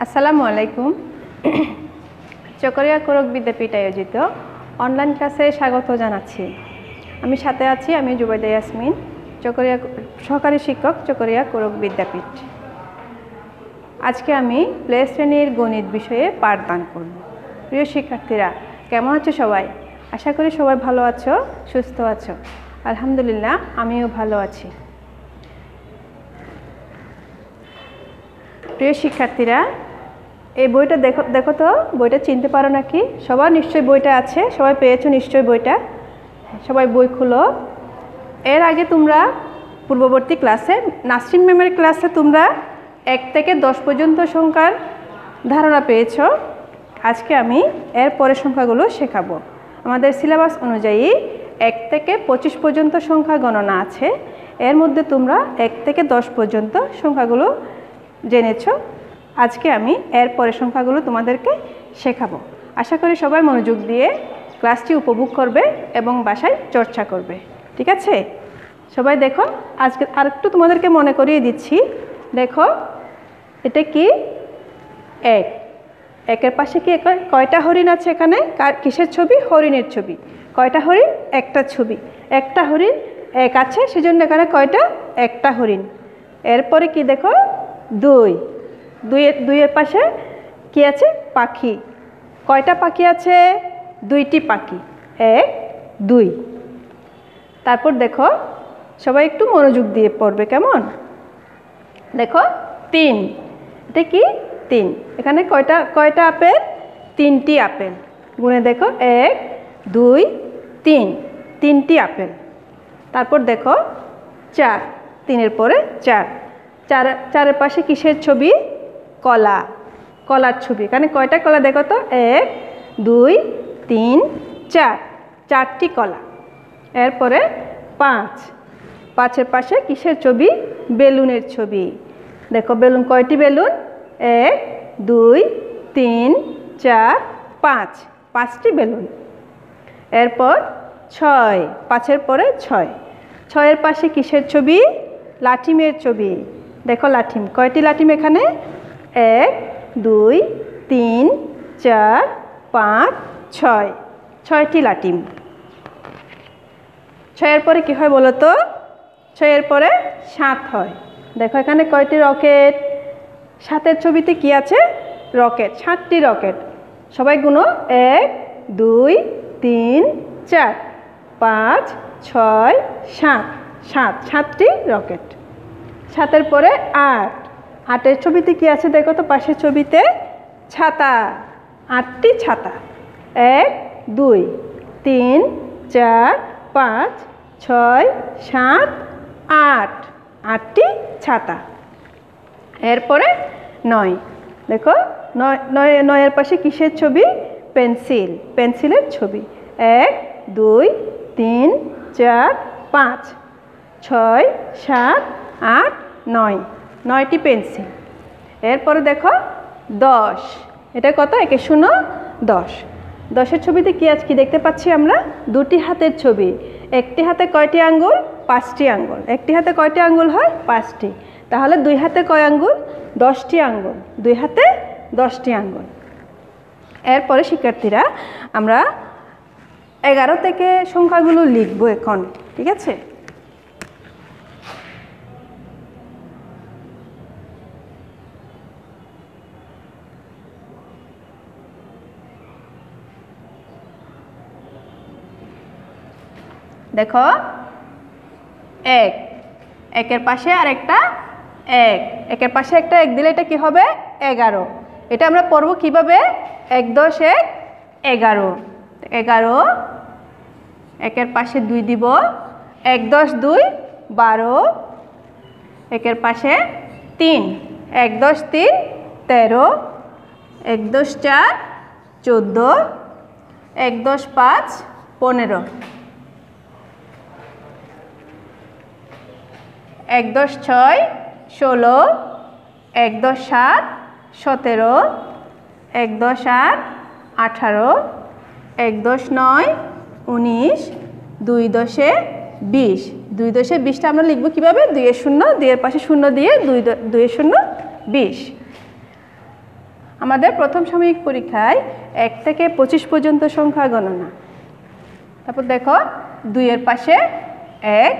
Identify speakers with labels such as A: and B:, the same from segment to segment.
A: আসসালামু আলাইকুম। চকরিয়া কোরক বিদ্যাপীঠ আয়োজিত অনলাইন ক্লাসে স্বাগত জানাচ্ছি। আমি সাথে আছি, আমি জুবাইদা ইয়াসমিন, চকরিয়া সহকারী শিক্ষক, চকরিয়া কোরক বিদ্যাপীঠ। আজকে আমি প্লে শ্রেণীর গণিত বিষয়ে পাঠদান করব। প্রিয় শিক্ষার্থীরা, কেমন আছো সবাই? আশা করি সবাই ভালো আছো, সুস্থ আছো। আলহামদুলিল্লাহ, আমিও ভালো আছি। প্রিয় শিক্ষার্থীরা, এই বইটা দেখো তো, বইটা চিনতে পারো নাকি? সবার নিশ্চয়ই বইটা আছে, সবাই পেয়েছো নিশ্চয়ই বইটা। সবাই বই খুলো। এর আগে তোমরা পূর্ববর্তী ক্লাসে, নাসরিন ম্যামের ক্লাসে তোমরা 1 থেকে 10 পর্যন্ত সংখ্যার ধারণা পেয়েছো। আজকে আমি এর পরের সংখ্যাগুলো শেখাবো। আমাদের সিলেবাস অনুযায়ী 1 থেকে 25 পর্যন্ত সংখ্যা গণনা আছে। এর মধ্যে তোমরা 1 থেকে 10 পর্যন্ত সংখ্যাগুলো জেনেছো। আজকে আমি এর পরের সংখ্যাগুলো তোমাদেরকে শেখাবো। আশা করি সবাই মনোযোগ দিয়ে ক্লাসটি উপভোগ করবে এবং বাসায় চর্চা করবে। ঠিক আছে? সবাই দেখো, আজকে আরেকটু তোমাদেরকে মনে করিয়ে দিচ্ছি। দেখো, এটা কি? 1। 1-এর পাশে কি কয়টা হরিণ আছে? এখানে কিসের ছবি? হরিণের ছবি। কয়টা হরিণ? একটা ছবি। একটা হরিণ 1 আছে, সেজন্য এখানে কয়টা? একটা হরিণ। এরপরে কি দেখো? 2। 2-এর পাশে কি আছে? পাখি। কয়টা পাখি আছে? 2টি পাখি। 1, 2। তারপর দেখো, সবাই একটু মনোযোগ দিয়ে পড়বে, কেমন? দেখো, 3। এটা কি? 3। এখানে কয়টা আপেল? 3টি আপেল। গুণে দেখো, 1, 2, 3। 3টি আপেল। তারপর দেখো 4। 3-এর পরে 4। 4-এর পাশে কিসের ছবি? কলা। কলার ছবি। এখানে কয়টা কলা দেখো তো? 1, 2, 3, 4। 4টি কলা। এরপরে 5। 5-এর পাশে কিসের ছবি? বেলুনের ছবি। দেখো, বেলুন কয়টি বেলুন? 1, 2, 3, 4, 5। 5টি বেলুন। এরপর 6। 5-এর পরে 6। 6-এর পাশে কিসের ছবি? লাঠিমের ছবি। দেখো, লাঠিম। কয়টি লাঠিম এখানে? 1, 2, 3, 4, 5, 6। 6টি লাঠিম। 6-এর পরে কি হয় বলো তো? 6-এর পরে 7 হয়। দেখো, এখানে কয়টি রকেট? 7-এর ছবিতে কি আছে? রকেট। 7টি রকেট। সবাই গুনো। 1, 2, 3, 4, 5, 6, 7। 7টি রকেট। 7-এর পরে 8। 8-এর ছবিতে কি আছে দেখো তো? পাশের ছবিতে ছাতা। 8টি ছাতা। 1, 2, 3, 4, 5, 6, 7, 8। 8টি ছাতা। এরপরে 9। দেখো, 9-এর পাশে কিসের ছবি? পেন্সিল। পেন্সিলের ছবি। 1, 2, 3, 4, 5, 6, 7, 8, 9। 9টি পেন্সিল। এরপরে দেখো 10। এটা কত? 1 শূন্য 10। 10-এর ছবিতে কি আছে? কি দেখতে পাচ্ছি আমরা? 2টি হাতের ছবি। একটি হাতে কয়টি আঙ্গুল? 5টি আঙ্গুল। একটি হাতে কয়টি আঙ্গুল হয়? 5টি। তাহলে 2 হাতে কয় আঙ্গুল? 10টি আঙ্গুল। 2 হাতে 10টি আঙ্গুল। এরপরে শিক্ষার্থীরা, আমরা 11 থেকে সংখ্যাগুলো লিখবো এখন। ঠিক আছে? দেখো, 1। 1-এর পাশে আরেকটা 1। 1-এর পাশে একটা 1 দিলে এটা কি হবে? 11। এটা আমরা পড়বো কিভাবে? 1, 10, 1, 11। 11। 1-এর পাশে 2 দিব। 1, 10, 2, 12। 1-এর পাশে 3। 1, 10, 3, 13। 1, 10, 4, 14। 1, 10, 5, 15। 1, 10, 6, 16। 1, 10, 7, 17। 1, 10, 8, 18। 1, 10, 9, 19। 2, 10, 20। 2, 10, 20টা আমরা লিখবো কিভাবে? 2 এর শূন্য, 2 এর পাশে শূন্য দিয়ে 2 এর শূন্য 20। আমাদের প্রথম সাময়িক পরীক্ষায় 1 থেকে 25 পর্যন্ত সংখ্যা গণনা। তারপর দেখো 2 এর পাশে 1,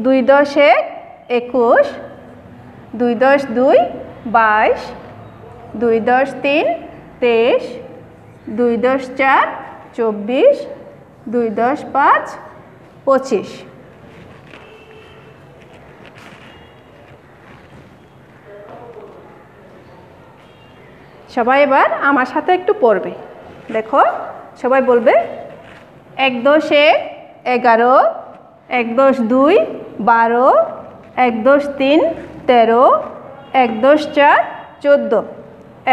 A: 2 10 1 21, 2 10 2 22, 2 10 3 23, 2 10 4 24, 2 10 5 25। সবাই এবার আমার সাথে একটু পড়বে। দেখো সবাই বলবে 1 10 1 11, 1 10 2 12, 1 10 3 13, 1 10 4 14,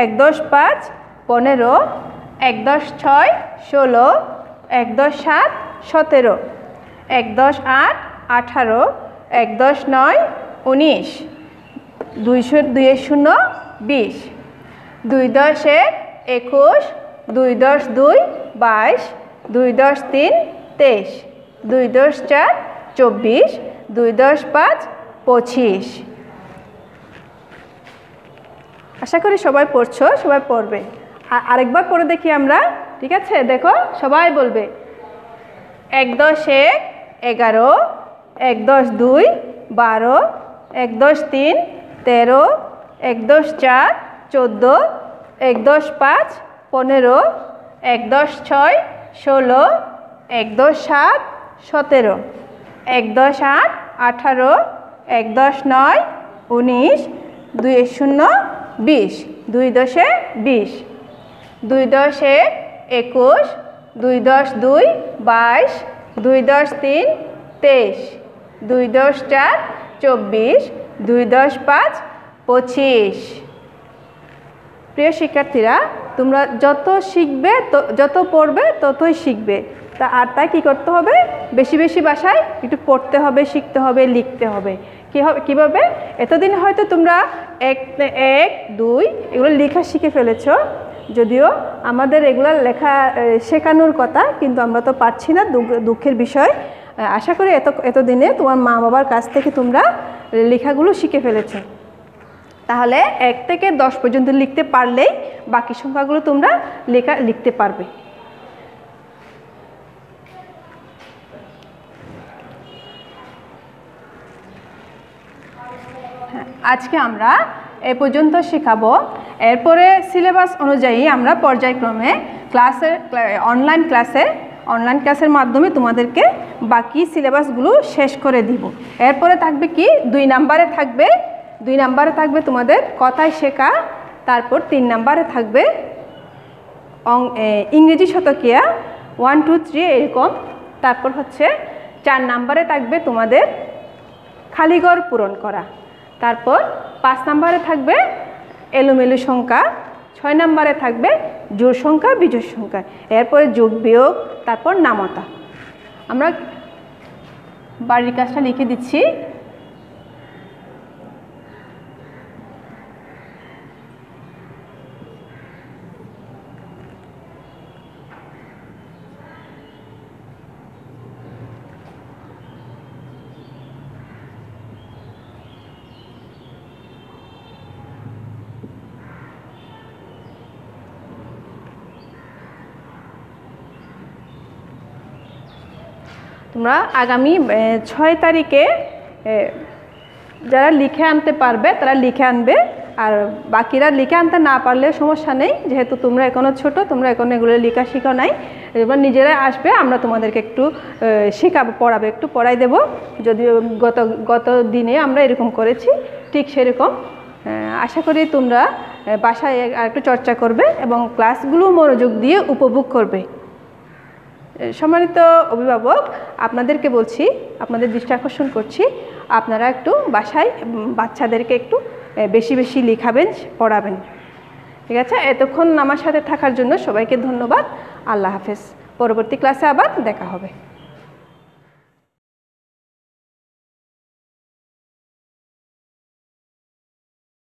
A: 1 10 5 15, 1 10 6 16, 1 10 7 17, 1 10 8 18, 1 10 9 19, 2 0 20, 2 10 1 21, 2 10 2 22, 2 10 3 23, 2 10 4 24, 2 10 5 25। আশা করি সবাই পড়ছো, সবাই পড়বে। আরেকবার পড়ে দেখি আমরা, ঠিক আছে? দেখো সবাই বলবে 1 10 1 11, 1 10 2 12, 1 10 3 13, 1 10 4 14, 1 10 5 15, 1 10 6 16, 1 10 7 17, 1 10 8 18, 1 10 9 19, 2 0 20, 2 10 20, 2 10 1 21, 2 10 2 22, 2 10 3 23, 2 10 4 24, 2 10 5 25। প্রিয় শিক্ষার্থীরা, তোমরা যত শিখবে, যত পড়বে ততই শিখবে। তাই কী করতে হবে? বেশি বেশি ভাষায় একটু পড়তে হবে, শিখতে হবে, লিখতে হবে। কীভাবে? এতদিন হয়তো তোমরা 1 2 এগুলো লেখা শিখে ফেলেছো, যদিও আমাদের এগুলো লেখা শেখানোর কথা, কিন্তু আমরা তো পারছি না, দুঃখের বিষয়। আশা করি এতদিনে তোমার মা বাবার কাছ থেকে তোমরা লেখাগুলো শিখে ফেলেছো। তাহলে 1 থেকে 10 পর্যন্ত লিখতে পারলেই বাকি সংখ্যাগুলো তোমরা লিখতে পারবে। আজকে আমরা এ পর্যন্ত শেখাবো। এরপরে সিলেবাস অনুযায়ী আমরা পর্যায়ক্রমে অনলাইন ক্লাসের মাধ্যমে তোমাদেরকে বাকি সিলেবাসগুলো শেষ করে দিব। এরপরে থাকবে কি 2 নাম্বারে থাকবে তোমাদের কথায় শেখা। তারপর 3 নাম্বারে থাকবে ইংরেজি শতকিয়া 1 2 3 এরকম। তারপর হচ্ছে 4 নাম্বারে থাকবে তোমাদের খালিঘর পূরণ করা। তারপর 5 নাম্বারে থাকবে এলোমেলো সংখ্যা। 6 নাম্বারে থাকবে জোড় সংখ্যা, বিজোড় সংখ্যা। এরপরে যোগ বিয়োগ, তারপর নামতা। আমরা বাড়ির কাজটা লিখে দিচ্ছি। তোমরা আগামী 6 তারিখে যারা লিখে আনতে পারবে তারা লিখে আনবে, আর বাকিরা লিখে আনতে না পারলে সমস্যা নেই, যেহেতু তোমরা এখনও ছোটো, তোমরা এখন এগুলো লেখা শেখা নাই। এবার নিজেরাই আসবে, আমরা তোমাদেরকে একটু শেখাবো, একটু পড়াই দেব। যদিও গত দিনে আমরা এরকম করেছি, ঠিক সেরকম। আশা করি তোমরা বাসায় আরেকটু চর্চা করবে এবং ক্লাসগুলো মনোযোগ দিয়ে উপভোগ করবে। সম্মানিত অভিভাবক, আপনাদেরকে বলছি, আপনাদের দৃষ্টি আকর্ষণ করছি, আপনারা একটু বাসায় বাচ্চাদেরকে একটু বেশি বেশি লেখাবেন, পড়াবেন। ঠিক আছে? এতক্ষণ আমার সাথে থাকার জন্য সবাইকে ধন্যবাদ। আল্লাহ হাফেজ। পরবর্তী ক্লাসে আবার দেখা হবে।